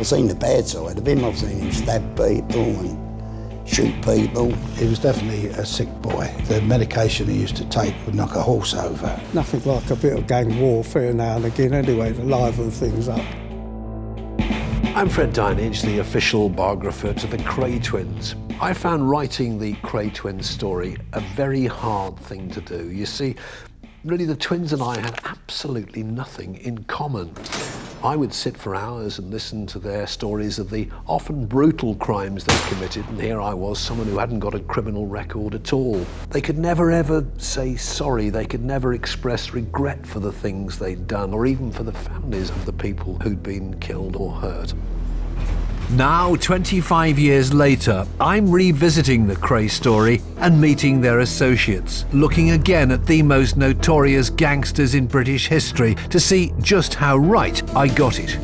seen the bad side of him. I've seen him stab people and shoot people. He was definitely a sick boy. The medication he used to take would knock a horse over. Nothing like a bit of gang warfare now and again anyway to liven things up. I'm Fred Dinenage, the official biographer to the Kray twins. I found writing the Kray twins story a very hard thing to do. You see, really the twins and I had absolutely nothing in common. I would sit for hours and listen to their stories of the often brutal crimes they committed, and here I was, someone who hadn't got a criminal record at all. They could never ever say sorry, they could never express regret for the things they'd done, or even for the families of the people who'd been killed or hurt. Now, 25 years later, I'm revisiting the Kray story and meeting their associates, looking again at the most notorious gangsters in British history to see just how right I got it.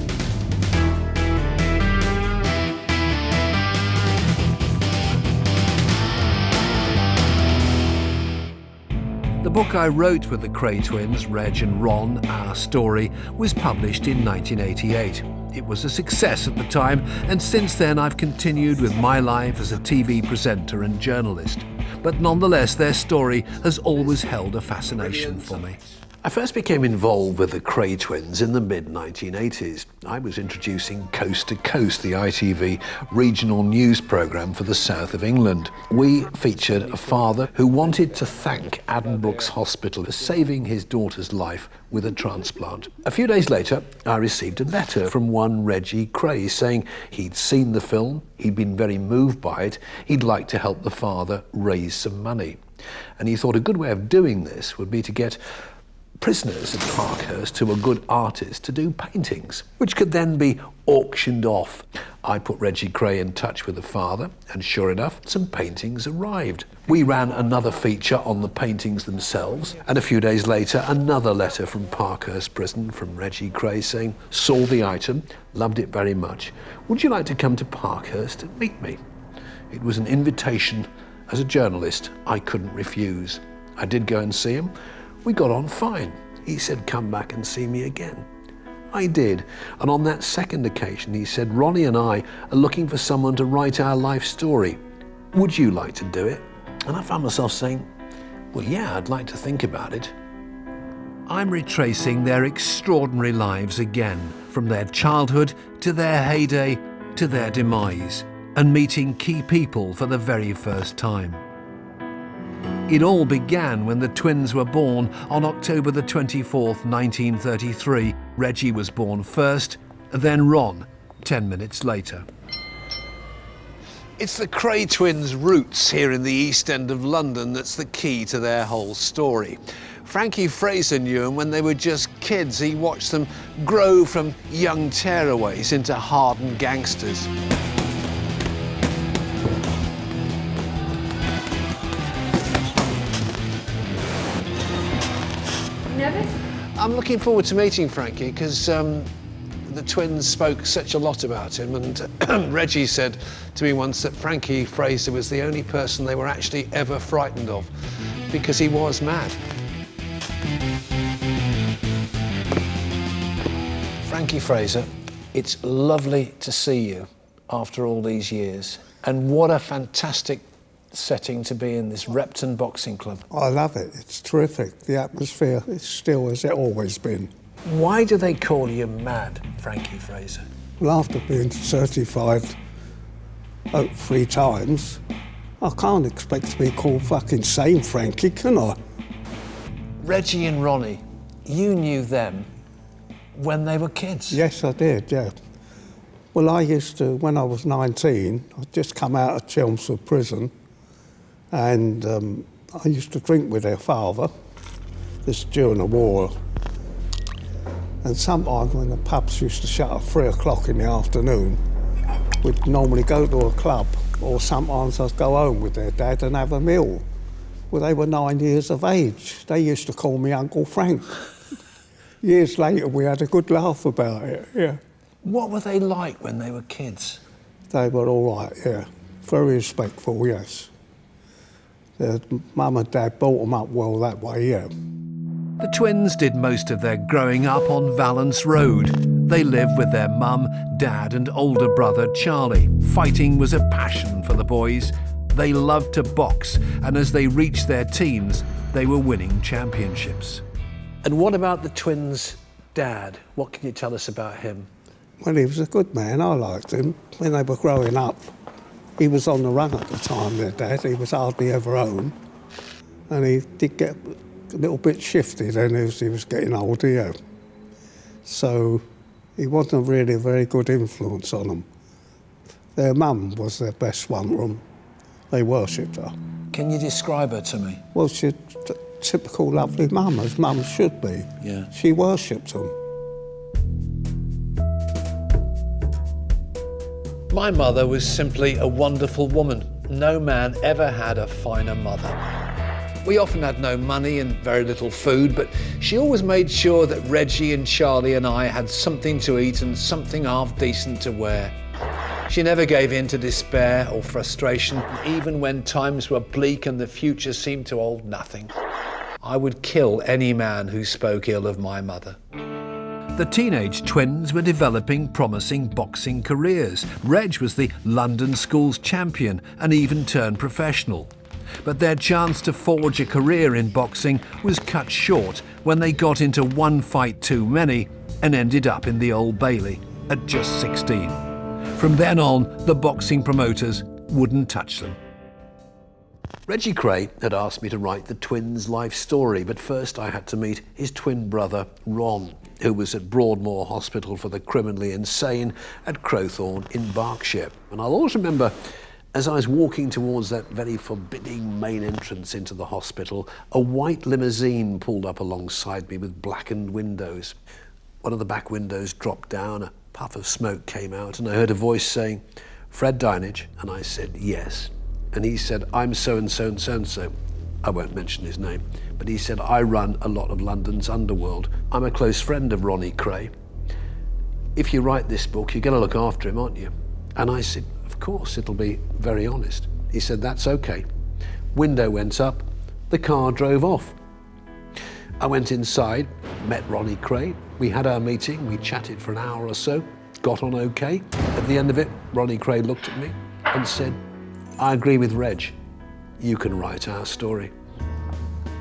The book I wrote with the Kray twins, Reg and Ron, Our Story, was published in 1988. It was a success at the time, and since then I've continued with my life as a TV presenter and journalist. But nonetheless, their story has always held a fascination for me. I first became involved with the Kray twins in the mid-1980s. I was introducing Coast to Coast, the ITV regional news programme for the south of England. We featured a father who wanted to thank Addenbrooke's Hospital for saving his daughter's life with a transplant. A few days later, I received a letter from one Reggie Krays saying he'd seen the film, he'd been very moved by it, he'd like to help the father raise some money. And he thought a good way of doing this would be to get prisoners at Parkhurst who were good artists to do paintings, which could then be auctioned off. I put Reggie Kray in touch with the father, and sure enough, some paintings arrived. We ran another feature on the paintings themselves, and a few days later, another letter from Parkhurst Prison from Reggie Kray saying, saw the item, loved it very much. Would you like to come to Parkhurst and meet me? It was an invitation. As a journalist, I couldn't refuse. I did go and see him. We got on fine. He said, come back and see me again. I did, and on that second occasion he said, Ronnie and I are looking for someone to write our life story. Would you like to do it? And I found myself saying, well, yeah, I'd like to think about it. I'm retracing their extraordinary lives again, from their childhood to their heyday to their demise, and meeting key people for the very first time. It all began when the twins were born on October the 24th, 1933. Reggie was born first, then Ron, 10 minutes later. It's the Kray twins' roots here in the East End of London that's the key to their whole story. Frankie Fraser knew them when they were just kids. He watched them grow from young tearaways into hardened gangsters. I'm looking forward to meeting Frankie because the twins spoke such a lot about him, and Reggie said to me once that Frankie Fraser was the only person they were actually ever frightened of because he was mad. Frankie Fraser, it's lovely to see you after all these years, and what a fantastic setting to be in, this Repton Boxing Club. I love it, it's terrific. The atmosphere is still as it always been. Why do they call you Mad Frankie Fraser? Well, after being certified 3 times, I can't expect to be called fucking sane Frankie, can I? Reggie and Ronnie, you knew them when they were kids? Yes, I did, yeah. Well, I used to, when I was 19, I'd just come out of Chelmsford Prison, and I used to drink with their father, this during the war. And sometimes when the pubs used to shut at 3 o'clock in the afternoon, we'd normally go to a club, or sometimes I'd go home with their dad and have a meal. Well, they were 9 years of age. They used to call me Uncle Frank. Years later, we had a good laugh about it, yeah. What were they like when they were kids? They were all right, yeah. Very respectful, yes. Their mum and dad brought them up well that way, yeah. The twins did most of their growing up on Valence Road, They lived with their mum, dad and older brother Charlie. Fighting was a passion for the boys. They loved to box, and as they reached their teens, they were winning championships. And what about the twins' dad? What can you tell us about him? Well, he was a good man. I liked him. When they were growing up, he was on the run at the time, their dad. He was hardly ever home. And he did get a little bit shifty then as he was getting older, yeah. So he wasn't really a very good influence on them. Their mum was their best one. They worshipped her. Can you describe her to me? Well, she's a typical lovely mum, as mums should be. Yeah. She worshipped them. My mother was simply a wonderful woman. No man ever had a finer mother. We often had no money and very little food, but she always made sure that Reggie and Charlie and I had something to eat and something half decent to wear. She never gave in to despair or frustration, even when times were bleak and the future seemed to hold nothing. I would kill any man who spoke ill of my mother. The teenage twins were developing promising boxing careers. Reg was the London Schools champion and even turned professional. But their chance to forge a career in boxing was cut short when they got into one fight too many and ended up in the Old Bailey at just 16. From then on, the boxing promoters wouldn't touch them. Reggie Kray had asked me to write the twins' life story, but first I had to meet his twin brother, Ron, who was at Broadmoor Hospital for the Criminally Insane at Crowthorne in Berkshire. And I'll always remember, as I was walking towards that very forbidding main entrance into the hospital, a white limousine pulled up alongside me with blackened windows. One of the back windows dropped down, a puff of smoke came out, and I heard a voice saying, "Fred Dinenage?" And I said, "Yes." And he said, "I'm so-and-so and so-and-so." I won't mention his name, but he said, "I run a lot of London's Underworld. I'm a close friend of Ronnie Kray. If you write this book, you're going to look after him, aren't you?" And I said, "Of course, it'll be very honest." He said, "That's okay." Window went up, the car drove off. I went inside, met Ronnie Kray. We had our meeting, we chatted for an hour or so, got on okay. At the end of it, Ronnie Kray looked at me and said, "I agree with Reg. You can write our story."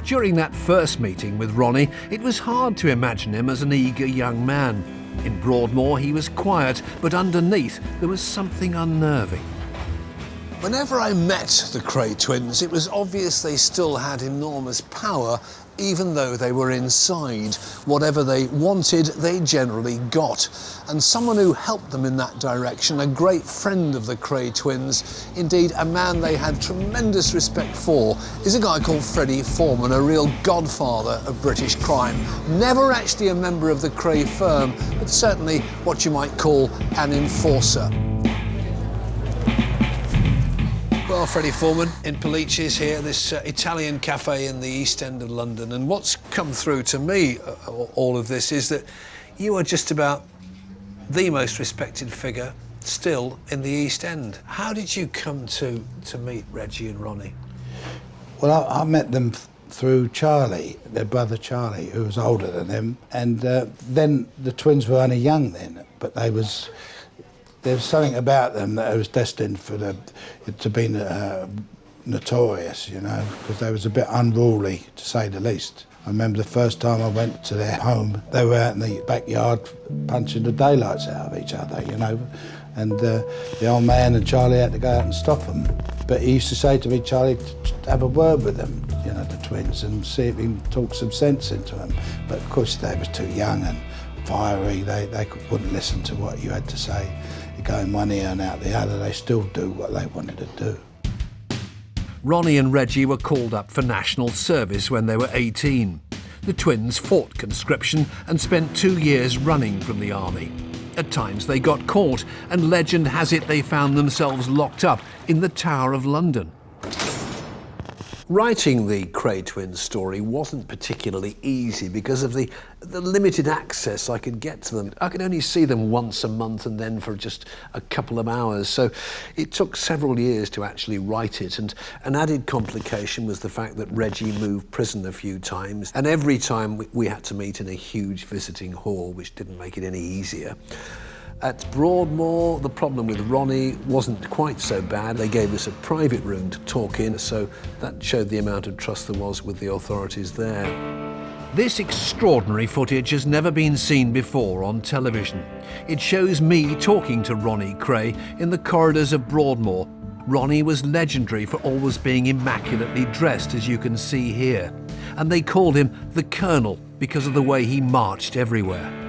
During that first meeting with Ronnie, it was hard to imagine him as an eager young man. In Broadmoor, he was quiet, but underneath, there was something unnerving. Whenever I met the Kray twins, it was obvious they still had enormous power, even though they were inside. Whatever they wanted, they generally got. And someone who helped them in that direction, a great friend of the Kray twins, indeed a man they had tremendous respect for, is a guy called Freddie Foreman, a real godfather of British crime. Never actually a member of the Kray firm, but certainly what you might call an enforcer. Well, Freddie Foreman in Polici's here, this Italian cafe in the East End of London. And what's come through to me, all of this, is that you are just about the most respected figure still in the East End. How did you come to meet Reggie and Ronnie? Well, I met them through Charlie, their brother Charlie, who was older than them. And then the twins were only young then, but there was something about them that was destined for to be notorious, you know, because they was a bit unruly, to say the least. I remember the first time I went to their home, they were out in the backyard punching the daylights out of each other, you know, and the old man and Charlie had to go out and stop them. But he used to say to me, "Charlie, have a word with them, you know, the twins, and see if he can talk some sense into them." But of course they was too young and fiery, they wouldn't listen to what you had to say. You go in one ear and out the other, they still do what they wanted to do. Ronnie and Reggie were called up for national service when they were 18. The twins fought conscription and spent 2 years running from the army. At times they got caught, and legend has it they found themselves locked up in the Tower of London. Writing the Kray twins story wasn't particularly easy because of the limited access I could get to them. I could only see them once a month and then for just a couple of hours. So it took several years to actually write it. And an added complication was the fact that Reggie moved prison a few times. And every time we had to meet in a huge visiting hall, which didn't make it any easier. At Broadmoor, the problem with Ronnie wasn't quite so bad. They gave us a private room to talk in, so that showed the amount of trust there was with the authorities there. This extraordinary footage has never been seen before on television. It shows me talking to Ronnie Kray in the corridors of Broadmoor. Ronnie was legendary for always being immaculately dressed, as you can see here. And they called him the Colonel because of the way he marched everywhere.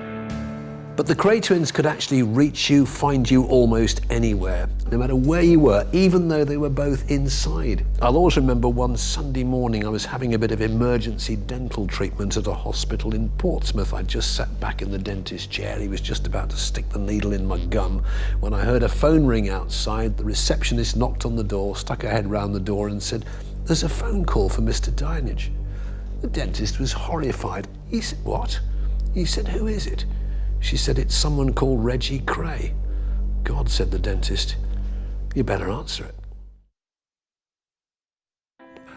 But the Kray twins could actually reach you, find you almost anywhere, no matter where you were, even though they were both inside. I'll always remember one Sunday morning I was having a bit of emergency dental treatment at a hospital in Portsmouth. I just sat back in the dentist chair. He was just about to stick the needle in my gum when I heard a phone ring outside. The receptionist knocked on the door, stuck her head round the door and said, "There's a phone call for Mr. Dinenage." The dentist was horrified. He said, "What?" He said, "Who is it?" She said, "It's someone called Reggie Kray." "God," said the dentist, "you better answer it."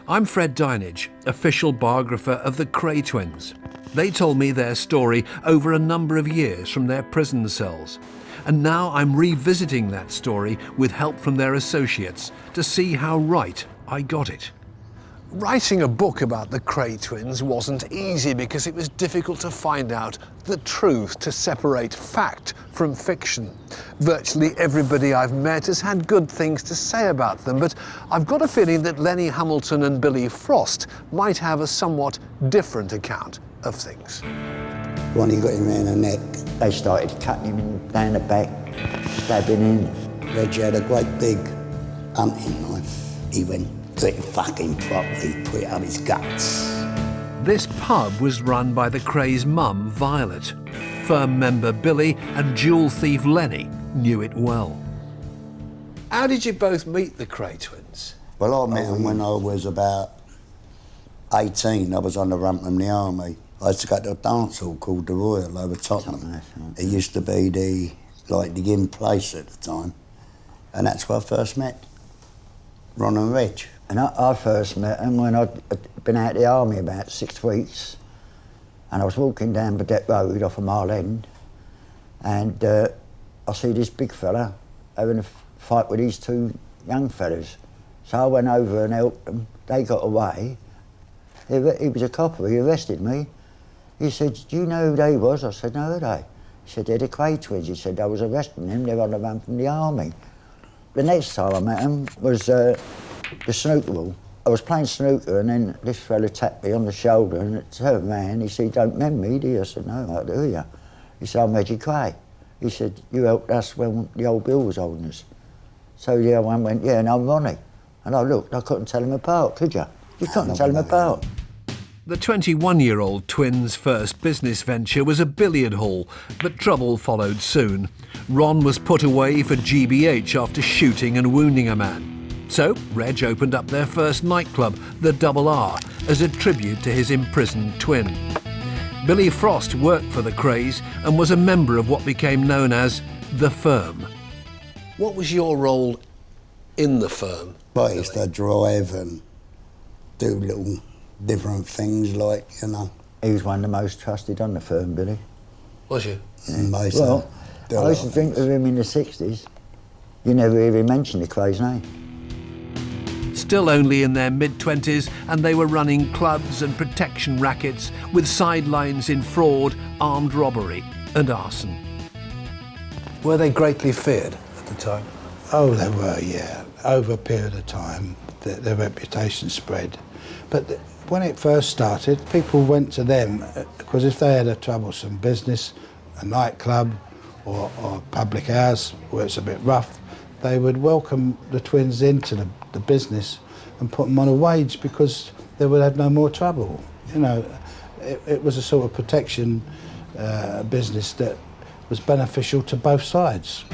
I'm Fred Dinenage, official biographer of the Kray twins. They told me their story over a number of years from their prison cells. And now I'm revisiting that story with help from their associates to see how right I got it. Writing a book about the Kray twins wasn't easy because it was difficult to find out the truth, to separate fact from fiction. Virtually everybody I've met has had good things to say about them, but I've got a feeling that Lenny Hamilton and Billy Frost might have a somewhat different account of things. Ronnie got him around the neck. They started cutting him down the back, stabbing him. Reggie had a great big hunting knife. He went, "Do it fucking properly, put it up his guts." This pub was run by the Krays' mum, Violet. Firm member Billy and jewel thief Lenny knew it well. How did you both meet the Kray twins? Well, I met him when I was about 18. I was on the run from the army. I used to go to a dance hall called the Royal over Tottenham. It used to be the in place at the time. And that's where I first met Ron and Reg. And I first met him when I'd been out of the army about 6 weeks, and I was walking down Badet Road off a Mile End, and I see this big fella having a fight with these two young fellas. So I went over and helped them. They got away. He was a copper, he arrested me. He said, "Do you know who they was?" I said, "No, who are they?" He said, "They're the Kray twins." He said, "I was arresting them, they're on the run from the army." The next time I met him was the snooker hall. I was playing snooker and then this fella tapped me on the shoulder and it turned around. He said, "You don't remember me, do you?" I said, "No, I do, you?" He said, "I'm Reggie Kray." He said, "You helped us when the old Bill was holding us." So the other one went, "Yeah, and I'm Ronnie." And I looked, I couldn't tell him apart, could you? You couldn't tell him apart. The 21-year-old twins' first business venture was a billiard hall, but trouble followed soon. Ron was put away for GBH after shooting and wounding a man. So, Reg opened up their first nightclub, the Double R, as a tribute to his imprisoned twin. Billy Frost worked for the Krays and was a member of what became known as the Firm. What was your role in the firm? I used to drive and do little different things like, you know. He was one of the most trusted on the firm, Billy. Was you? Well, I used to drink with him in the 60s. You never hear him mention the Kray's name. Still only in their mid-20s, and they were running clubs and protection rackets with sidelines in fraud, armed robbery and arson. Were they greatly feared at the time? Oh, they were, yeah. Over a period of time, their reputation spread. But when it first started, people went to them because if they had a troublesome business, a nightclub or a public house where it's a bit rough, they would welcome the twins into the business and put them on a wage because they would have no more trouble. You know, it was a sort of protection business that was beneficial to both sides.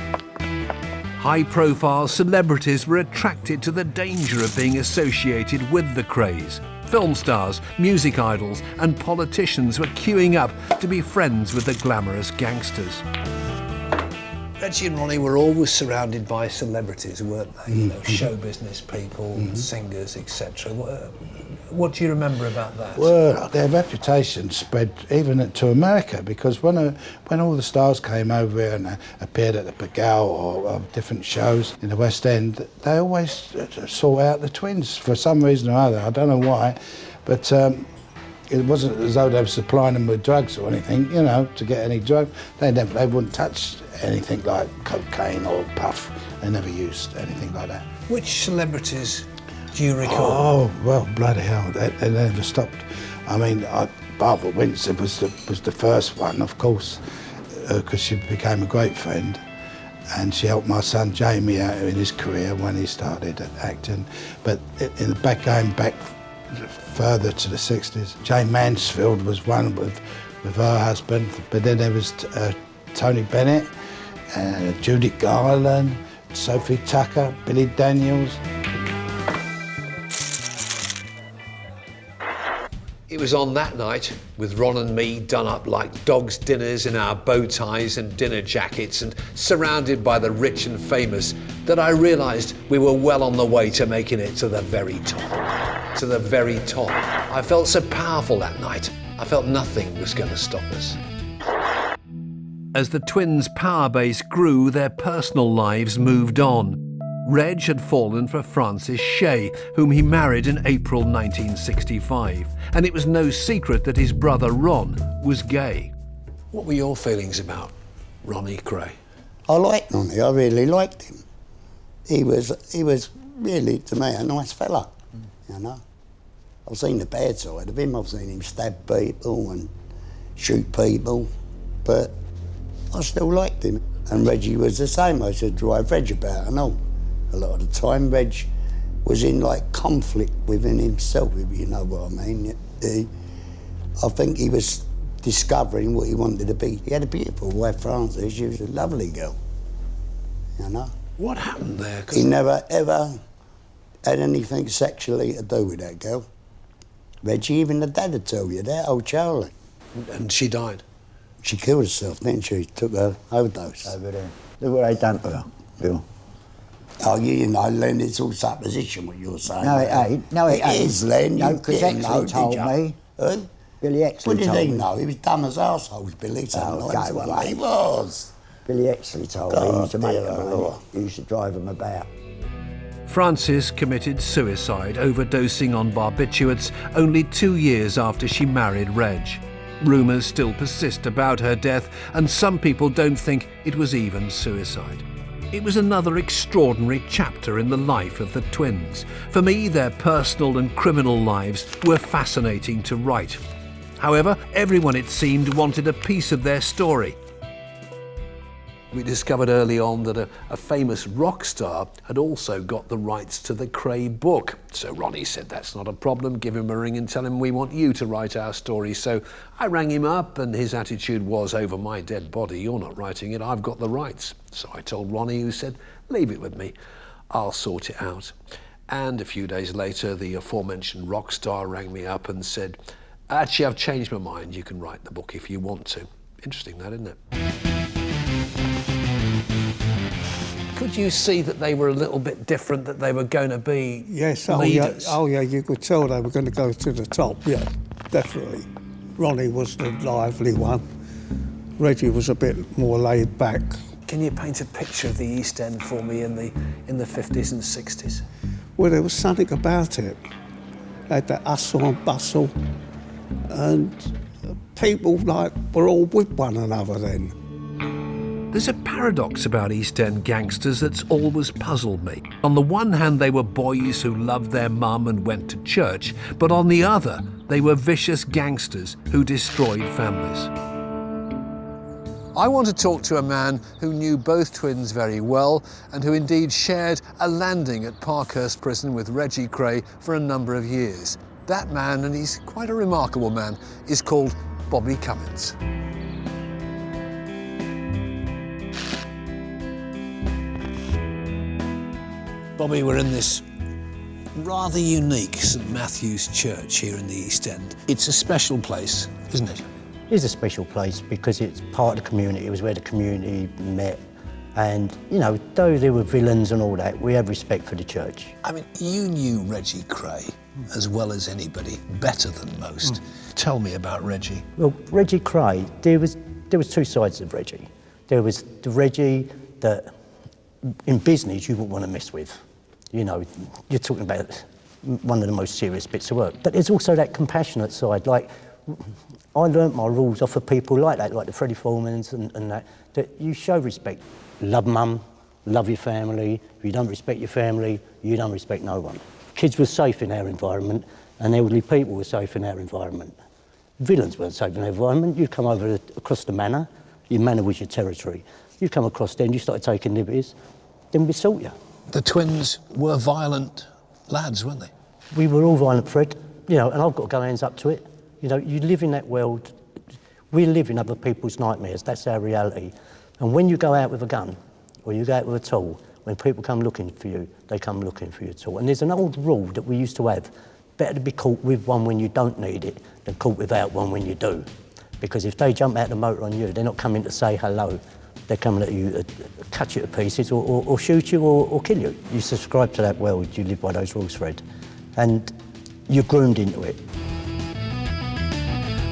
High-profile celebrities were attracted to the danger of being associated with the Krays. Film stars, music idols and politicians were queuing up to be friends with the Glamorous Gangsters. Reggie and Ronnie were always surrounded by celebrities, weren't they? You know, show business people, singers, etc. What do you remember about that? Well, their reputation spread even to America, because when all the stars came over here and appeared at the Pigalle or different shows in the West End, they always sought out the twins for some reason or other. I don't know why, but it wasn't as though they were supplying them with drugs or anything, you know, to get any drug. They wouldn't touch anything like cocaine or puff. They never used anything like that. Which celebrities do you recall? Oh, well, bloody hell, they never stopped. I mean, Barbara Windsor was the first one, of course, because she became a great friend, and she helped my son Jamie out in his career when he started acting. But going back further to the 60s, Jane Mansfield was one with her husband, but then there was Tony Bennett, Judith Garland, Sophie Tucker, Billy Daniels. It was on that night, with Ron and me done up like dogs' dinners in our bow ties and dinner jackets and surrounded by the rich and famous, that I realised we were well on the way to making it to the very top. To the very top. I felt so powerful that night. I felt nothing was going to stop us. As the twins' power base grew, their personal lives moved on. Reg had fallen for Frances Shay, whom he married in April 1965, and it was no secret that his brother Ron was gay. What were your feelings about Ronnie Kray? I liked Ronnie, I really liked him. He was really, to me, a nice fella, you know. I've seen the bad side of him, I've seen him stab people and shoot people, but I still liked him. And Reggie was the same. I used to drive Reg about and all. A lot of the time, Reg was in like conflict within himself, if you know what I mean. I think he was discovering what he wanted to be. He had a beautiful wife, Frances. She was a lovely girl, you know. What happened there? He never, ever had anything sexually to do with that girl. Reggie, even the dad would tell you that, old Charlie. And she died? She killed herself, didn't she? Took her overdose. Over there. Look what they done to her, Bill. Oh, you know, Len, it's all supposition what you're saying. No, it ain't. No, it ain't. It is, Len. No, You because didn't know, Exley told did you? me. Who? Billy Exley What did told he me. know? He was dumb as arseholes, Billy. So Oh, that's go what away. he was. Billy Exley told me. He used to God, make dear them. Lord. He used to drive them about. Frances committed suicide, overdosing on barbiturates, only 2 years after she married Reg. Rumours still persist about her death, and some people don't think it was even suicide. It was another extraordinary chapter in the life of the twins. For me, their personal and criminal lives were fascinating to write. However, everyone, it seemed, wanted a piece of their story. We discovered early on that a famous rock star had also got the rights to the Kray book. So Ronnie said, that's not a problem, give him a ring and tell him we want you to write our story. So I rang him up and his attitude was, over my dead body, you're not writing it, I've got the rights. So I told Ronnie, who said, leave it with me, I'll sort it out. And a few days later, the aforementioned rock star rang me up and said, actually, I've changed my mind, you can write the book if you want to. Interesting that, isn't it? Could you see that they were a little bit different, that they were going to be Yes, leaders? oh yeah, you could tell they were going to go to the top, yeah, definitely. Ronnie was the lively one. Reggie was a bit more laid back. Can you paint a picture of the East End for me in the 50s and 60s? Well, there was something about it. They had that hustle and bustle, and people like were all with one another then. There's a paradox about East End gangsters that's always puzzled me. On the one hand, they were boys who loved their mum and went to church, but on the other, they were vicious gangsters who destroyed families. I want to talk to a man who knew both twins very well and who indeed shared a landing at Parkhurst Prison with Reggie Kray for a number of years. That man, and he's quite a remarkable man, is called Bobby Cummins. Bobby, we're in this rather unique St Matthew's Church here in the East End. It's a special place, isn't it? It is a special place because it's part of the community. It was where the community met. And, you know, though there were villains and all that, we have respect for the church. I mean, you knew Reggie Kray as well as anybody, better than most. Tell me about Reggie. Well, Reggie Kray, there was two sides of Reggie. There was the Reggie that, in business, you wouldn't want to mess with. You know, you're talking about one of the most serious bits of work. But there's also that compassionate side. Like, I learnt my rules off of people like that, like the Freddie Foremans and that you show respect. Love mum, love your family. If you don't respect your family, you don't respect no one. Kids were safe in our environment, and elderly people were safe in our environment. Villains weren't safe in our environment. You'd come over across the manor, your manor was your territory. You'd come across there and you started taking liberties, then we'd sort you. The twins were violent lads, weren't they? We were all violent, Fred, you know, and I've got to go hands up to it. You know, you live in that world, we live in other people's nightmares, that's our reality. And when you go out with a gun, or you go out with a tool, when people come looking for you, they come looking for your tool. And there's an old rule that we used to have, better to be caught with one when you don't need it than caught without one when you do. Because if they jump out the motor on you, they're not coming to say hello, they're coming at you, cut you to pieces, or shoot you, or kill you. You subscribe to that world, you live by those rules, Fred, and you're groomed into it.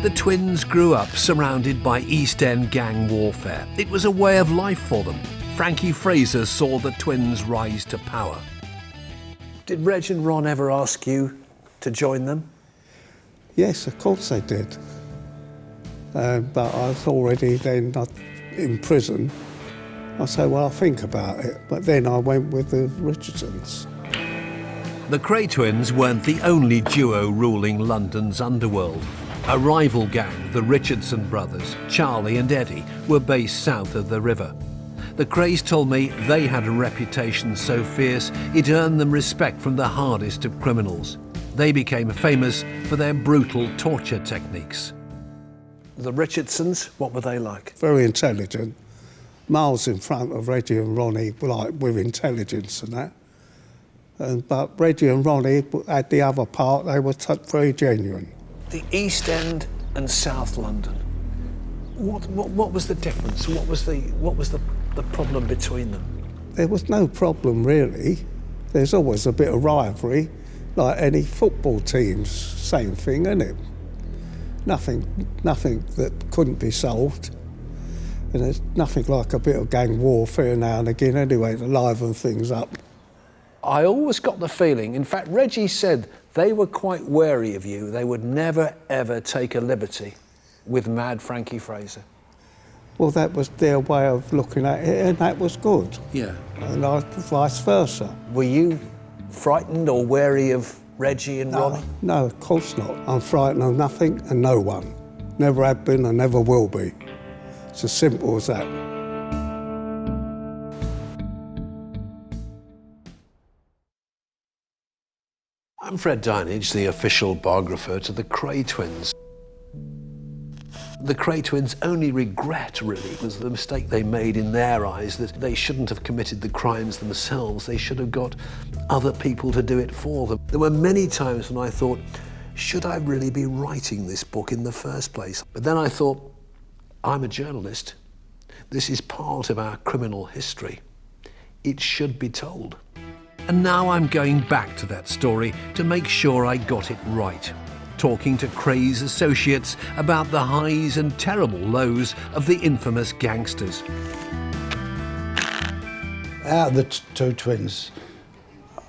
The twins grew up surrounded by East End gang warfare. It was a way of life for them. Frankie Fraser saw the twins rise to power. Did Reg and Ron ever ask you to join them? Yes, of course they did. But I was already then in prison. I said, well, I'll think about it. But then I went with the Richardsons. The Kray twins weren't the only duo ruling London's underworld. A rival gang, the Richardson brothers, Charlie and Eddie, were based south of the river. The Krays told me they had a reputation so fierce it earned them respect from the hardest of criminals. They became famous for their brutal torture techniques. The Richardsons, what were they like? Very intelligent. Miles in front of Reggie and Ronnie, like with intelligence and that. But Reggie and Ronnie had the other part, they were very genuine. The East End and South London. What was the difference? What was the problem between them? There was no problem really. There's always a bit of rivalry, like any football teams. Same thing, isn't it? Nothing that couldn't be solved. And there's nothing like a bit of gang warfare now and again anyway to liven things up. I always got the feeling, in fact, Reggie said they were quite wary of you. They would never, ever take a liberty with Mad Frankie Fraser. Well, that was their way of looking at it, and that was good. Yeah. And vice versa. Were you frightened or wary of Reggie and Ronnie? No, of course not. I'm frightened of nothing and no one. Never have been and never will be. It's as simple as that. I'm Fred Dinenage, the official biographer to the Kray twins. The Kray twins' only regret, really, was the mistake they made in their eyes, that they shouldn't have committed the crimes themselves. They should have got other people to do it for them. There were many times when I thought, should I really be writing this book in the first place? But then I thought, I'm a journalist. This is part of our criminal history. It should be told. And now I'm going back to that story to make sure I got it right. Talking to Krays associates about the highs and terrible lows of the infamous gangsters. Out of the two twins,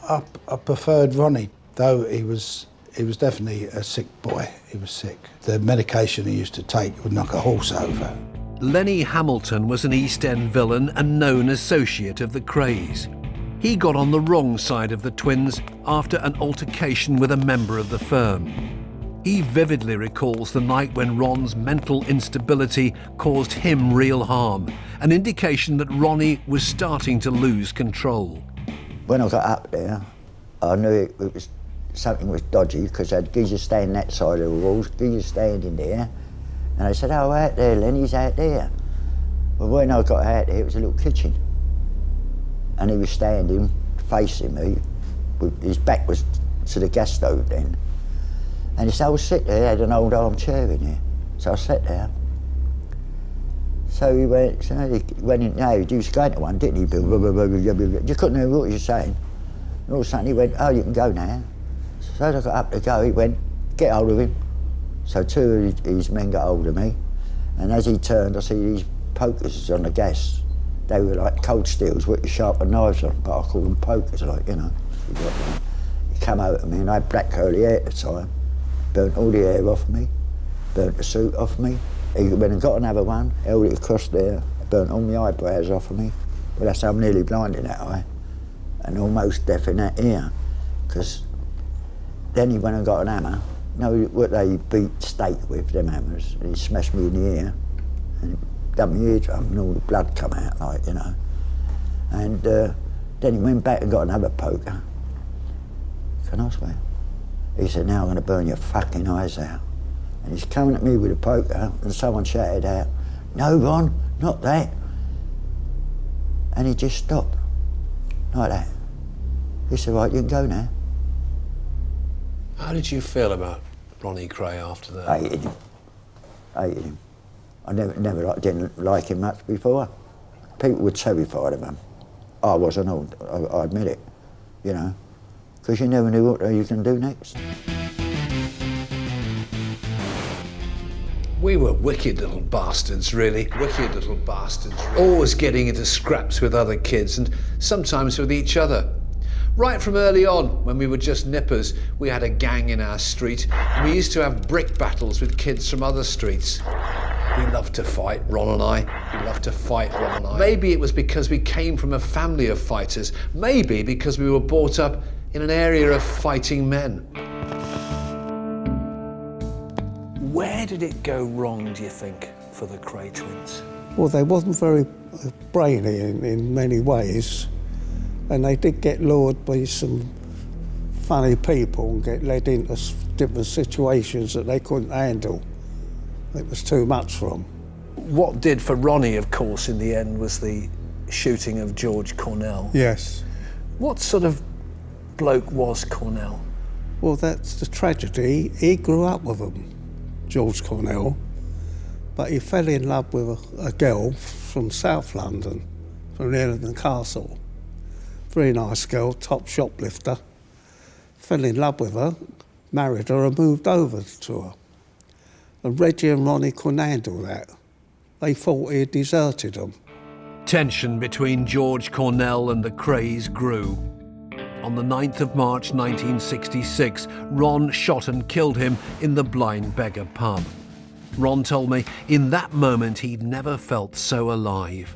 I preferred Ronnie, though he was definitely a sick boy. He was sick. The medication he used to take would knock a horse over. Lenny Hamilton was an East End villain and known associate of the Krays. He got on the wrong side of the twins after an altercation with a member of the firm. He vividly recalls the night when Ron's mental instability caused him real harm, an indication that Ronnie was starting to lose control. When I got up there, I knew it was something was dodgy because I had geezers standing that side of the walls, geezers standing there, and I said, "Oh, out there, Lenny's out there." Well, when I got out there, it was a little kitchen, and he was standing facing me. His back was to the gas stove then. And he said, "I'll sit there," he had an old armchair in there. So I sat there. So he went in, no, he was going to one, didn't he, Bill? You couldn't hear what he was saying. And all of a sudden he went, "Oh, you can go now." So I got up to go, he went, "Get hold of him." So two of his men got hold of me. And as he turned, I see these pokers on the gas. They were like cold steels with sharpened knives on, but I call them pokers, like, you know. He came over to me, and I had black curly hair at the time. Burnt all the hair off me, burnt the suit off me. He went and got another one, held it across there, burnt all my eyebrows off of me. Well, that's how I'm nearly blind in that eye, and almost deaf in that ear. Because then he went and got an hammer. You know what they beat steak with, them hammers? And he smashed me in the ear, and done my eardrum, and all the blood come out, like, you know. And then he went back and got another poker. Can I swear? He said, "Now I'm going to burn your fucking eyes out." And he's coming at me with a poker, and someone shouted out, "No, Ron, not that." And he just stopped, like that. He said, "Right, you can go now." How did you feel about Ronnie Kray after that? I hated him. I didn't like him much before. People were terrified of him. I wasn't, I admit it, you know, because you never knew what you can do next. We were wicked little bastards, really. Wicked little bastards. Always getting into scraps with other kids, and sometimes with each other. Right from early on, when we were just nippers, we had a gang in our street, and we used to have brick battles with kids from other streets. We loved to fight, Ron and I. We loved to fight, Ron and I. Maybe it was because we came from a family of fighters. Maybe because we were brought up in an area of fighting men. Where did it go wrong, do you think, for the Kray twins? Well, they wasn't very brainy in many ways, and they did get lured by some funny people and get led into different situations that they couldn't handle. It was too much for them. What did for Ronnie, of course, in the end, was the shooting of George Cornell. Yes. What sort of bloke was Cornell? Well, that's the tragedy. He grew up with them, George Cornell, but he fell in love with a girl from South London, from Ellenham Castle. Very nice girl, top shoplifter. Fell in love with her, married her and moved over to her. And Reggie and Ronnie couldn't handle that. They thought he had deserted them. Tension between George Cornell and the Krays grew. On the 9th of March 1966, Ron shot and killed him in the Blind Beggar pub. Ron told me in that moment he'd never felt so alive.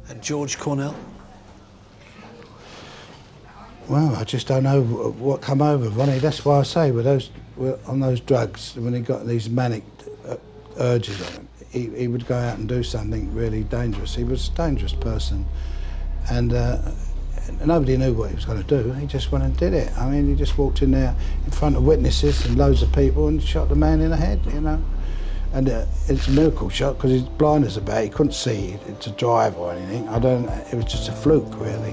And George Cornell? Well, I just don't know what come over Ronnie. That's why I say on those drugs, when he got these manic urges on him, he would go out and do something really dangerous. He was a dangerous person, and nobody knew what he was going to do. He just went and did it. I mean, he just walked in there in front of witnesses and loads of people and shot the man in the head, you know. And it's a miracle shot because he's blind as a bat. He couldn't see to drive or anything. It was just a fluke, really.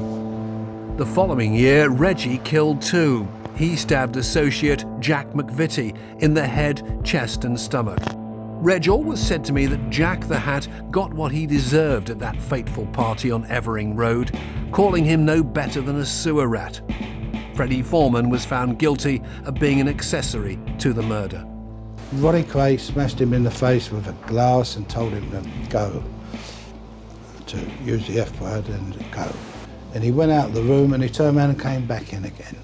The following year, Reggie killed too. He stabbed associate Jack McVitie in the head, chest and stomach. Reg always said to me that Jack the Hat got what he deserved at that fateful party on Evering Road, calling him no better than a sewer rat. Freddie Foreman was found guilty of being an accessory to the murder. Ronnie Kray smashed him in the face with a glass and told him to go, to use the F word and go. And he went out of the room and he turned around and came back in again.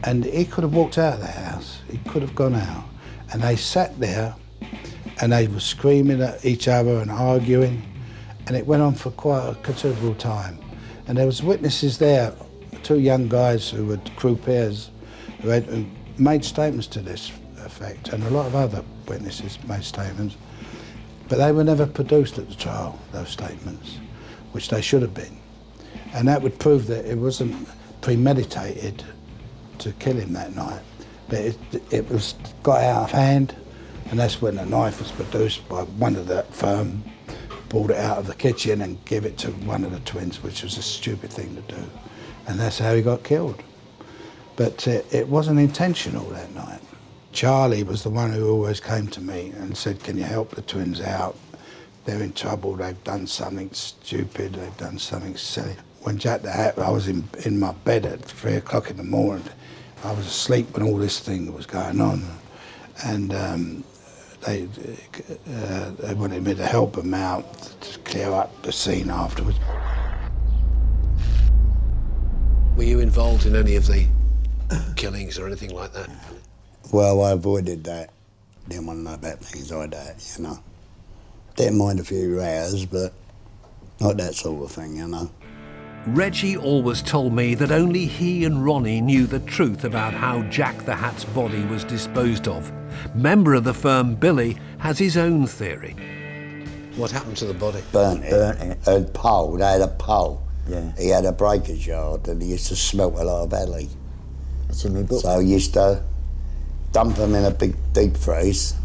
And he could have walked out of the house, he could have gone out. And they sat there and they were screaming at each other and arguing. And it went on for quite a considerable time. And there was witnesses there, two young guys who were croupiers, who made statements to this effect, and a lot of other witnesses made statements. But they were never produced at the trial, those statements, which they should have been. And that would prove that it wasn't premeditated to kill him that night, but it was got out of hand, and that's when the knife was produced by one of that firm, pulled it out of the kitchen and gave it to one of the twins, which was a stupid thing to do. and that's how he got killed. But it wasn't intentional that night. Charlie was the one who always came to me and said, can you help the twins out? They're in trouble, they've done something stupid, they've done something silly. When Jack the Hat, I was in my bed at 3 o'clock in the morning. I was asleep when all this thing was going on. And they wanted me to help them out, to clear up the scene afterwards. Were you involved in any of the killings or anything like that? Well, I avoided that. Didn't want to know about things like that, you know. Didn't mind a few rows, but not that sort of thing, you know. Reggie always told me that only he and Ronnie knew the truth about how Jack the Hat's body was disposed of. Member of the firm Billy has his own theory. What happened to the body? Burnt it. A pole, they had a pole. Yeah. He had a breakers yard and he used to smelt a lot of alley. It's in my book. So he used to dump them in a big deep freeze.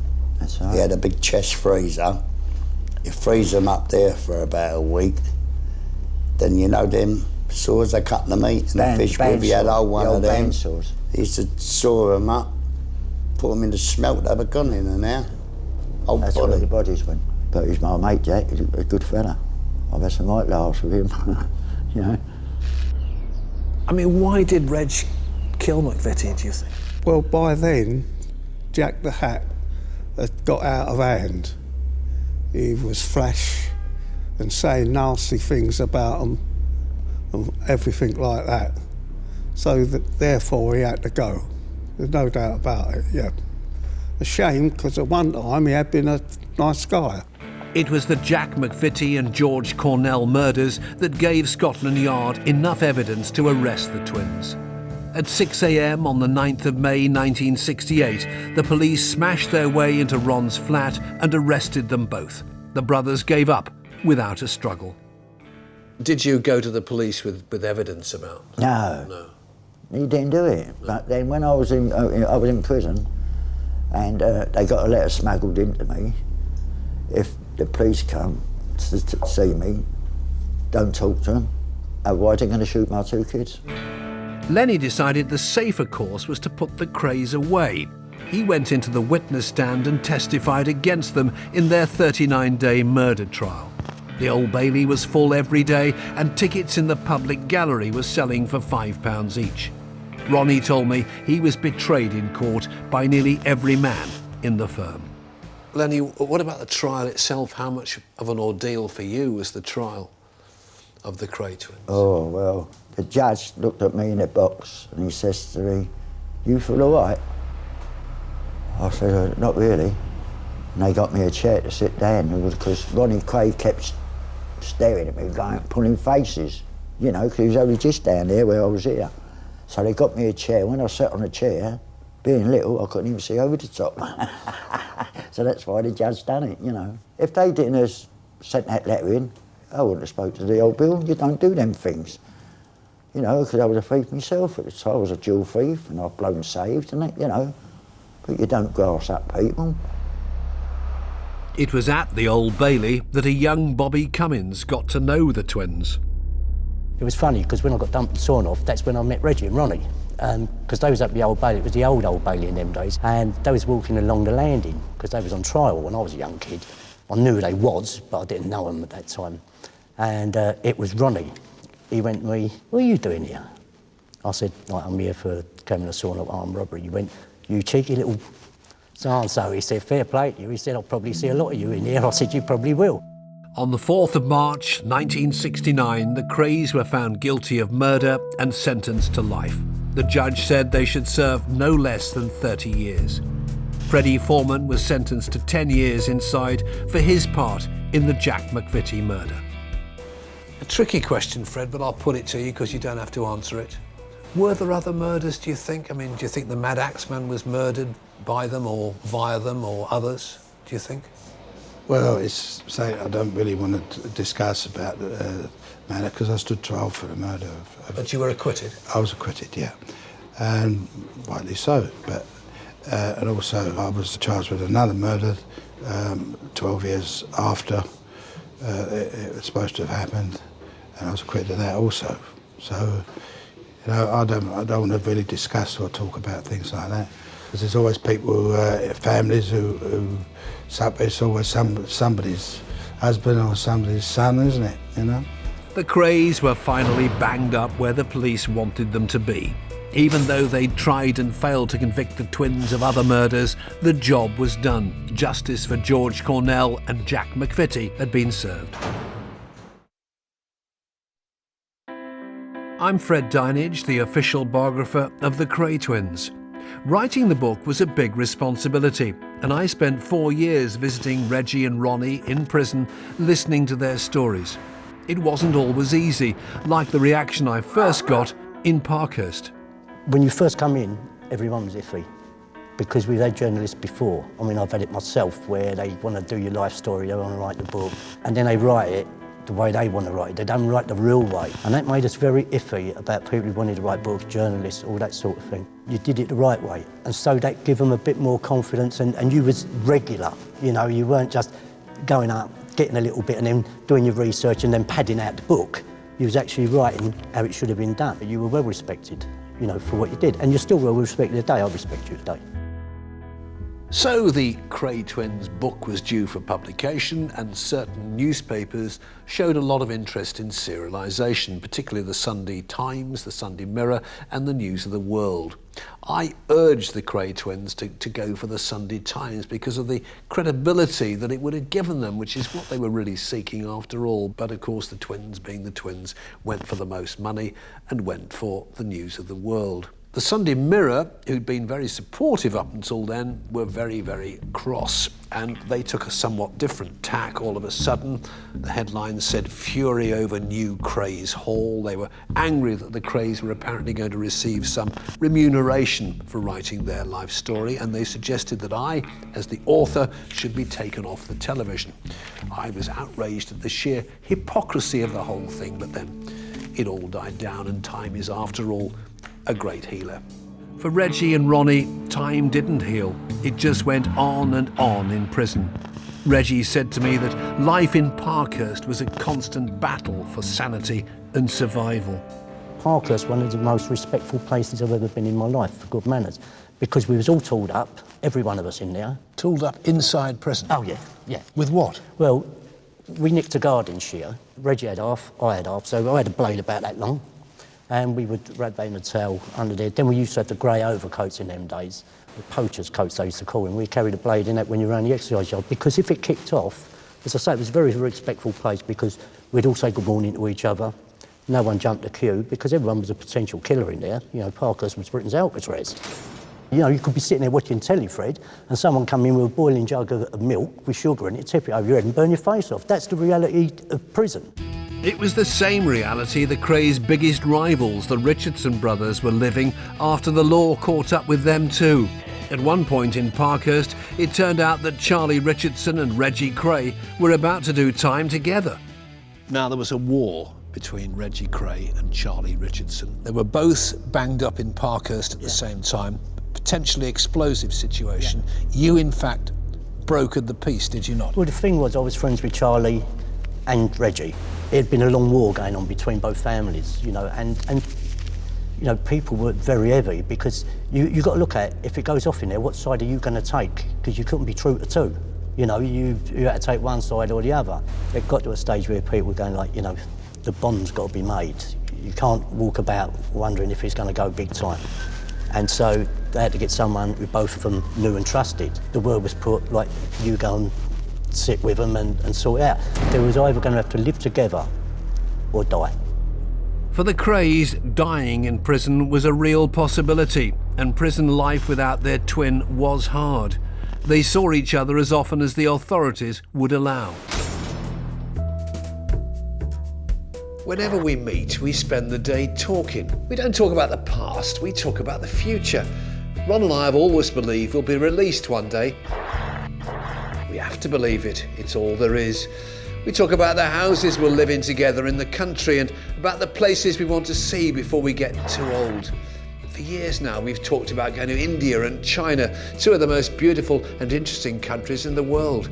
That's right. He had a big chest freezer. You freeze them up there for about a week. Then you know them saws they cut the meat and the fish with. He had a one of them. Saws. He used to saw them up, put them in the smelt, they were gone in and out. Whole That's body. where the bodies went. But he's my mate, Jack. He's a good fella. I've had some right laughs with him, you know. I mean, why did Reg kill McVitie, do you think? Well, by then, Jack the Hat had got out of hand. He was flash and saying nasty things about them and everything like that. So therefore he had to go. There's no doubt about it, yeah. A shame, because at one time he had been a nice guy. It was the Jack McVitie and George Cornell murders that gave Scotland Yard enough evidence to arrest the twins. At 6 a.m. on the 9th of May 1968, the police smashed their way into Ron's flat and arrested them both. The brothers gave up without a struggle. Did you go to the police with evidence about? No. He didn't do it. But then when I was in prison, and they got a letter smuggled into me. If the police come to see me, don't talk to them. Otherwise they're going to shoot my 2 kids. Lenny decided the safer course was to put the Krays away. He went into the witness stand and testified against them in their 39-day murder trial. The Old Bailey was full every day and tickets in the public gallery were selling for £5 each. Ronnie told me he was betrayed in court by nearly every man in the firm. Lenny, what about the trial itself? How much of an ordeal for you was the trial of the Kray twins? Oh, well, the judge looked at me in the box and he says to me, "You feel all right?" I said, "Not really." And they got me a chair to sit down because Ronnie Kray kept staring at me, going, pulling faces, you know, because he was only just down there where I was here. So they got me a chair. When I sat on a chair, being little, I couldn't even see over the top. So that's why the judge done it, you know. If they didn't have sent that letter in, I wouldn't have spoke to the old Bill. You don't do them things. You know, because I was a thief myself at the time. I was a dual thief and I've blown saved and that, you know. But you don't grass up people. It was at the Old Bailey that a young Bobby Cummins got to know the twins. It was funny because when I got dumped and sawn off, that's when I met Reggie and Ronnie. Because they was at the Old Bailey, it was the old Bailey in them days, and they was walking along the landing because they was on trial when I was a young kid. I knew who they was, but I didn't know them at that time. And it was Ronnie. He went to me, "What are you doing here?" I said, "I'm here for coming to sawn off armed robbery." He went, "You cheeky little so-and-so." He said, "Fair play to you." He said, "I'll probably see a lot of you in here." I said, "You probably will." On the 4th of March 1969, the Krays were found guilty of murder and sentenced to life. The judge said they should serve no less than 30 years. Freddie Foreman was sentenced to 10 years inside for his part in the Jack McVitie murder. A tricky question, Fred, but I'll put it to you because you don't have to answer it. Were there other murders, do you think? I mean, do you think the Mad Axeman was murdered by them or via them or others, do you think? Well, it's say I don't really want to discuss about the matter because I stood trial for the murder of. But you were acquitted? I was acquitted, yeah, and rightly so. But and also I was charged with another murder 12 years after it was supposed to have happened, and I was acquitted of that also. So, You know, I don't want to really discuss or talk about things like that, because there's always people, families who it's always somebody's husband or somebody's son, isn't it, you know? The Krays were finally banged up where the police wanted them to be. Even though they'd tried and failed to convict the twins of other murders, the job was done. Justice for George Cornell and Jack McVitie had been served. I'm Fred Dinenage, the official biographer of the Kray twins. Writing the book was a big responsibility, and I spent 4 years visiting Reggie and Ronnie in prison, listening to their stories. It wasn't always easy, like the reaction I first got in Parkhurst. When you first come in, everyone was iffy, because we've had journalists before. I mean, I've had it myself, where they want to do your life story, they want to write the book, and then they write it the way they want to write it. They don't write the real way. And that made us very iffy about people who wanted to write books, journalists, all that sort of thing. You did it the right way. And so that gave them a bit more confidence, and you was regular. You know, you weren't just going up, getting a little bit and then doing your research and then padding out the book. You was actually writing how it should have been done. You were well respected, you know, for what you did. And you're still well respected today. I respect you today. So the Kray twins' book was due for publication, and certain newspapers showed a lot of interest in serialisation, particularly the Sunday Times, the Sunday Mirror and the News of the World. I urged the Kray twins to go for the Sunday Times because of the credibility that it would have given them, which is what they were really seeking after all. But of course the twins, being the twins, went for the most money and went for the News of the World. The Sunday Mirror, who'd been very supportive up until then, were very, very cross, and they took a somewhat different tack all of a sudden. The headline said, "Fury over new Krays haul." They were angry that the Krays were apparently going to receive some remuneration for writing their life story, and they suggested that I, as the author, should be taken off the television. I was outraged at the sheer hypocrisy of the whole thing, but then it all died down, and time is, after all, a great healer. For Reggie and Ronnie, time didn't heal. It just went on and on in prison. Reggie said to me that life in Parkhurst was a constant battle for sanity and survival. Parkhurst, one of the most respectful places I've ever been in my life for good manners, because we was all tooled up, every one of us in there. Tooled up inside prison? Oh yeah, yeah. With what? Well, we nicked a garden shear. Reggie had half, I had half, so I had a blade about that long. And we would wrap that in a towel under there. Then we used to have the grey overcoats in them days, the poacher's coats they used to call them. We carried a blade in that when you were around the exercise yard, because if it kicked off, as I say, it was a very, very respectful place, because we'd all say good morning to each other. No one jumped the queue, because everyone was a potential killer in there. You know, Parkhurst was Britain's Alcatraz. You know, you could be sitting there watching telly, Fred, and someone come in with a boiling jug of milk with sugar in it, tip it over your head and burn your face off. That's the reality of prison. It was the same reality the Krays' biggest rivals, the Richardson brothers, were living after the law caught up with them too. At one point in Parkhurst, it turned out that Charlie Richardson and Reggie Kray were about to do time together. Now, there was a war between Reggie Kray and Charlie Richardson. They were both banged up in Parkhurst at the same time, potentially explosive situation. You, in fact, brokered the peace, did you not? Well, the thing was, I was friends with Charlie and Reggie. It had been a long war going on between both families, you know, and you know, people were very heavy, because you got to look at, if it goes off in there, what side are you going to take? Because you couldn't be true to two. You know, you had to take one side or the other. It got to a stage where people were going like, you know, the bond's got to be made. You can't walk about wondering if it's going to go big time. And so they had to get someone who both of them knew and trusted. The word was put, like, you go and sit with them and sort it out. They was either going to have to live together or die. For the Krays, dying in prison was a real possibility, and prison life without their twin was hard. They saw each other as often as the authorities would allow. Whenever we meet, we spend the day talking. We don't talk about the past, we talk about the future. Ron and I have always believed we'll be released one day. We have to believe it, it's all there is. We talk about the houses we'll live in together in the country, and about the places we want to see before we get too old. For years now, we've talked about going to India and China, two of the most beautiful and interesting countries in the world.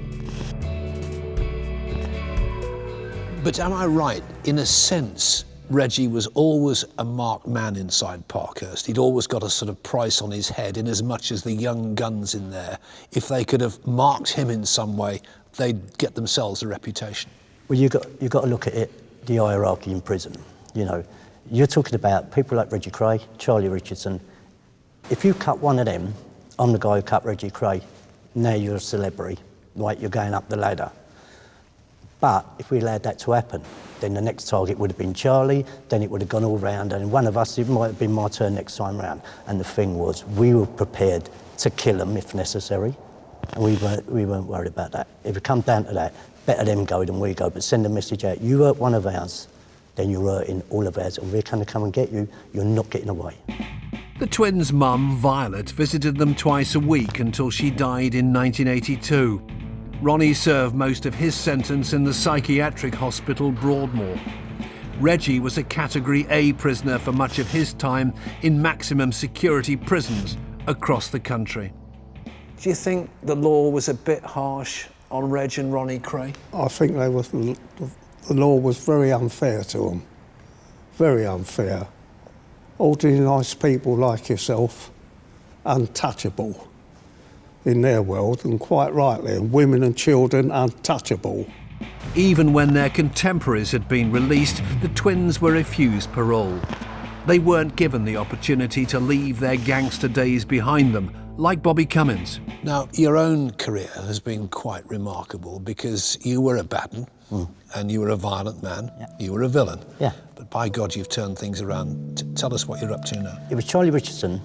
But am I right, in a sense, Reggie was always a marked man inside Parkhurst. He'd always got a sort of price on his head, in as much as the young guns in there, if they could have marked him in some way, they'd get themselves a reputation. Well, you've got to look at it, the hierarchy in prison. You know, you're talking about people like Reggie Kray, Charlie Richardson. If you cut one of them, I'm the guy who cut Reggie Kray, now you're a celebrity, right, you're going up the ladder. But if we allowed that to happen, then the next target would have been Charlie, then it would have gone all round, and one of us, it might have been my turn next time round. And the thing was, we were prepared to kill them if necessary, and we weren't worried about that. If it come down to that, better them go than we go, but send a message out. You hurt one of ours, then you're hurting all of ours, and we're going to come and get you, you're not getting away. The twins' mum, Violet, visited them twice a week until she died in 1982. Ronnie served most of his sentence in the psychiatric hospital Broadmoor. Reggie was a Category A prisoner for much of his time in maximum security prisons across the country. Do you think the law was a bit harsh on Reg and Ronnie Kray? I think the law was very unfair to them. Very unfair. Ordinary nice people like yourself, untouchable in their world, and quite rightly, and women and children untouchable. Even when their contemporaries had been released, the twins were refused parole. They weren't given the opportunity to leave their gangster days behind them, like Bobby Cummins. Now, your own career has been quite remarkable, because you were a bad one, and you were a violent man, you were a villain. Yeah. But by God, you've turned things around. Tell us what you're up to now. It was Charlie Richardson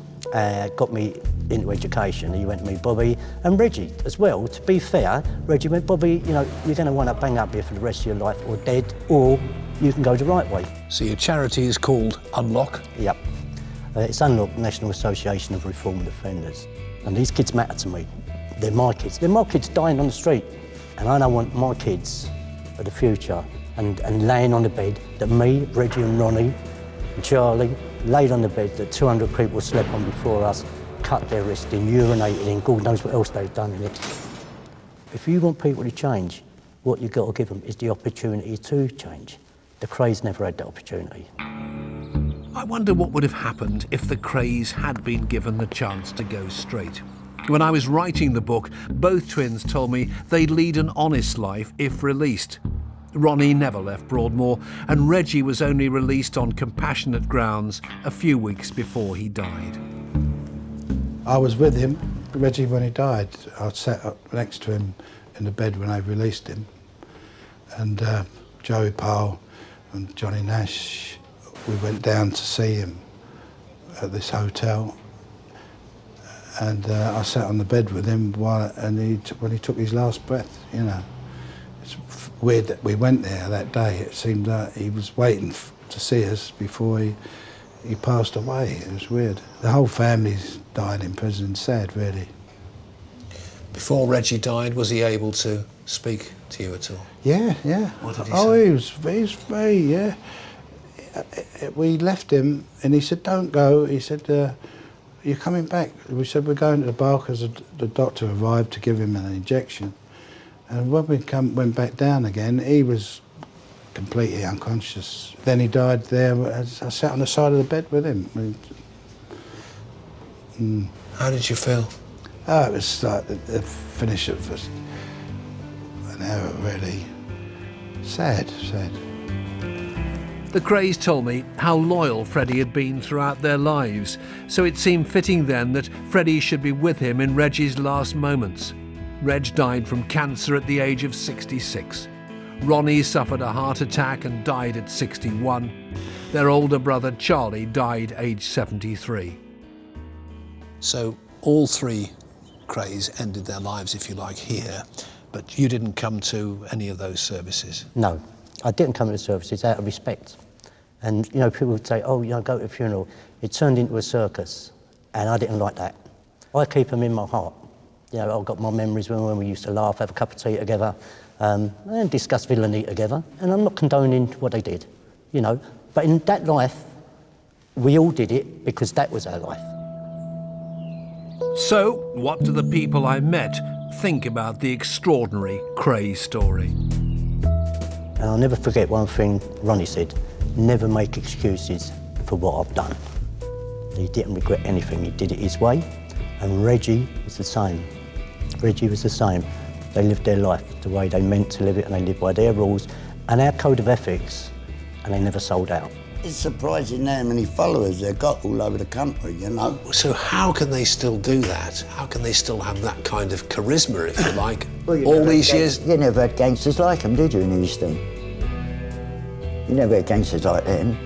got me into education. He went to me, Bobby, and Reggie as well. To be fair, Reggie went, Bobby, you know, you're going to want to bang up here for the rest of your life, or dead, or you can go the right way. So your charity is called Unlock? Yep. It's Unlock, National Association of Reformed Offenders. And these kids matter to me. They're my kids. They're my kids dying on the street. And I don't want my kids for the future and laying on the bed that me, Reggie and Ronnie and Charlie laid on the bed that 200 people slept on before us, cut their wrists in, urinated in, God knows what else they've done in it. If you want people to change, what you've got to give them is the opportunity to change. The Krays never had that opportunity. I wonder what would have happened if the Krays had been given the chance to go straight. When I was writing the book, both twins told me they'd lead an honest life if released. Ronnie never left Broadmoor, and Reggie was only released on compassionate grounds a few weeks before he died. I was with him, Reggie, when he died. I sat up next to him in the bed when I released him. And Joey Powell and Johnny Nash, we went down to see him at this hotel. And I sat on the bed with him when he took his last breath, you know. It's weird that we went there that day. It seemed that he was waiting to see us before he passed away. It was weird. The whole family's died in prison. Sad, really. Before Reggie died, was he able to speak to you at all? Yeah. What did he say? say? He was very, yeah. We left him and he said, don't go. He said, you're coming back. We said, we're going to the bar because the doctor arrived to give him an injection. And when we went back down again, he was completely unconscious. Then he died there. I sat on the side of the bed with him. How did you feel? Oh, it was like the finish of an era, really. Sad. The Krays told me how loyal Freddie had been throughout their lives, so it seemed fitting then that Freddie should be with him in Reggie's last moments. Reg died from cancer at the age of 66. Ronnie suffered a heart attack and died at 61. Their older brother Charlie died aged 73. So all three Krays ended their lives, if you like, here, but you didn't come to any of those services? No, I didn't come to the services out of respect. And, you know, people would say, oh, you know, go to a funeral. It turned into a circus, and I didn't like that. I keep them in my heart. You know, I've got my memories when we used to laugh, have a cup of tea together, and discuss villainy together. And I'm not condoning what they did, you know. But in that life, we all did it because that was our life. So, what do the people I met think about the extraordinary Kray story? And I'll never forget one thing Ronnie said. never make excuses for what I've done. He didn't regret anything, he did it his way. And Reggie was the same. Reggie was the same. They lived their life the way they meant to live it, and they lived by their rules and our code of ethics, and they never sold out. It's surprising how many followers they've got all over the country, you know. So how can they still do that? How can they still have that kind of charisma, if you like, Well, all these years? You never had gangsters like them, did you, in East End? You never had gangsters like them.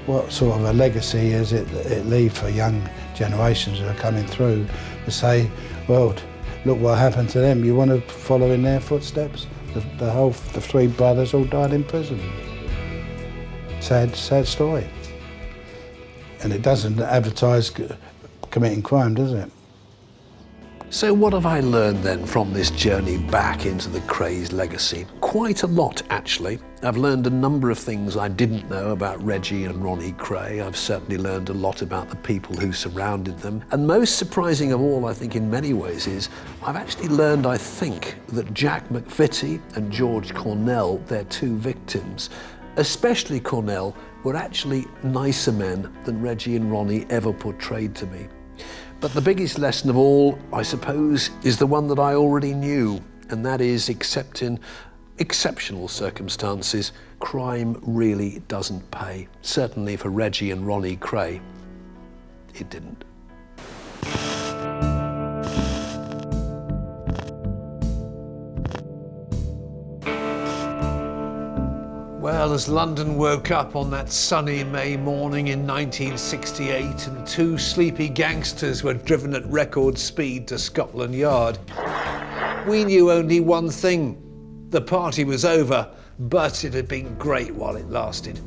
What sort of a legacy is it leave for young generations that are coming through to say, well, look what happened to them. You want to follow in their footsteps? The three brothers all died in prison. Sad story. And it doesn't advertise committing crime, does it? So what have I learned then from this journey back into the Krays legacy? Quite a lot, actually. I've learned a number of things I didn't know about Reggie and Ronnie Kray. I've certainly learned a lot about the people who surrounded them. And most surprising of all, I think, in many ways, is I've actually learned, I think, that Jack McVitie and George Cornell, their two victims, especially Cornell, were actually nicer men than Reggie and Ronnie ever portrayed to me. But the biggest lesson of all, I suppose, is the one that I already knew, and that is, except in exceptional circumstances, crime really doesn't pay. Certainly for Reggie and Ronnie Kray, it didn't. Well, as London woke up on that sunny May morning in 1968 and two sleepy gangsters were driven at record speed to Scotland Yard, we knew only one thing. The party was over, but it had been great while it lasted.